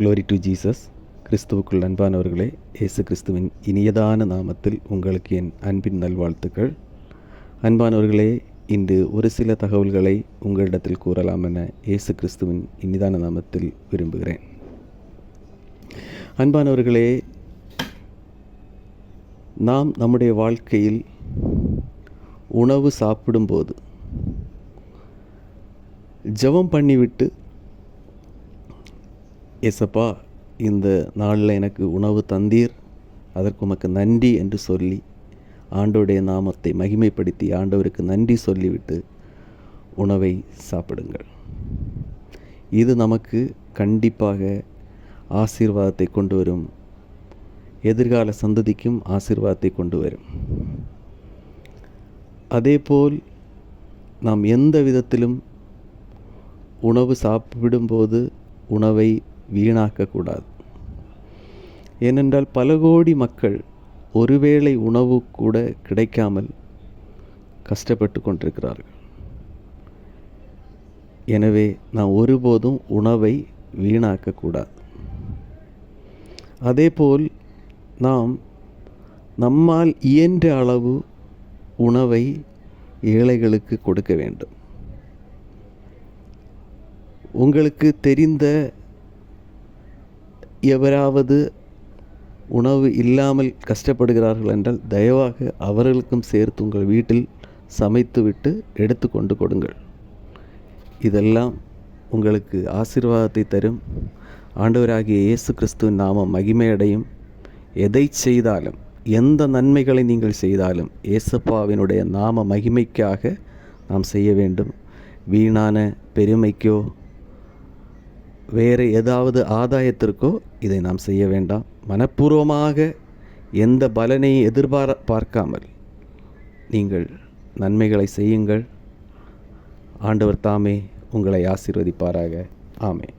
Glory to Jesus. கிறிஸ்துவுக்குள் அன்பானவர்களே, இயேசு கிறிஸ்துவின் இனியதான நாமத்தில் உங்களுக்கு என் அன்பின் நல்வாழ்த்துக்கள். அன்பானவர்களே, இன்று ஒரு சில தகவல்களை உங்களிடத்தில் கூறலாம் என இயேசு கிறிஸ்துவின் இனிதான நாமத்தில் விரும்புகிறேன். அன்பானவர்களே, நாம் நம்முடைய வாழ்க்கையில் உணவு சாப்பிடும்போது ஜெபம் பண்ணிவிட்டு, ஏசப்பா, இந்த நாளில் எனக்கு உணவு தந்தீர், அதற்கு உமக்கு நன்றி என்று சொல்லி ஆண்டவருடைய நாமத்தை மகிமைப்படுத்தி ஆண்டவருக்கு நன்றி சொல்லிவிட்டு உணவை சாப்பிடுங்கள். இது நமக்கு கண்டிப்பாக ஆசீர்வாதத்தை கொண்டு வரும். எதிர்கால சந்ததிக்கும் ஆசீர்வாதத்தை கொண்டு வரும். அதேபோல் நாம் எந்த விதத்திலும் உணவு சாப்பிடும்போது உணவை வீணாக்கக்கூடாது. ஏனென்றால் பல கோடி மக்கள் ஒருவேளை உணவு கூட கிடைக்காமல் கஷ்டப்பட்டு கொண்டிருக்கிறார்கள். எனவே நாம் ஒருபோதும் உணவை வீணாக்கக்கூடாது. அதேபோல் நாம் நம்மால் இயன்ற அளவு உணவை ஏழைகளுக்கு கொடுக்க வேண்டும். உங்களுக்கு தெரிந்த எவராவது உணவு இல்லாமல் கஷ்டப்படுகிறார்கள் என்றால் தயவாக அவர்களுக்கும் சேர்த்து உங்கள் வீட்டில் சமைத்துவிட்டு எடுத்துக்கொண்டு கொடுங்கள். இதெல்லாம் உங்களுக்கு ஆசீர்வாதத்தை தரும். ஆண்டவராகிய இயேசு கிறிஸ்துவின் நாமம் மகிமையடையும். எதை செய்தாலும், எந்த நன்மைகளை நீங்கள் செய்தாலும் இயேசப்பாவினுடைய நாம மகிமைக்காக நாம் செய்ய வேண்டும். வீணான பெருமைக்கோ வேறு ஏதாவது ஆதாயத்திற்கோ இதை நாம் செய்ய வேண்டாம். மனப்பூர்வமாக எந்த பலனையும் எதிர்பார்க்காமல் நீங்கள் நன்மைகளை செய்யுங்கள். ஆண்டவர் தாமே உங்களை ஆசீர்வதிப்பாராக. ஆமென்.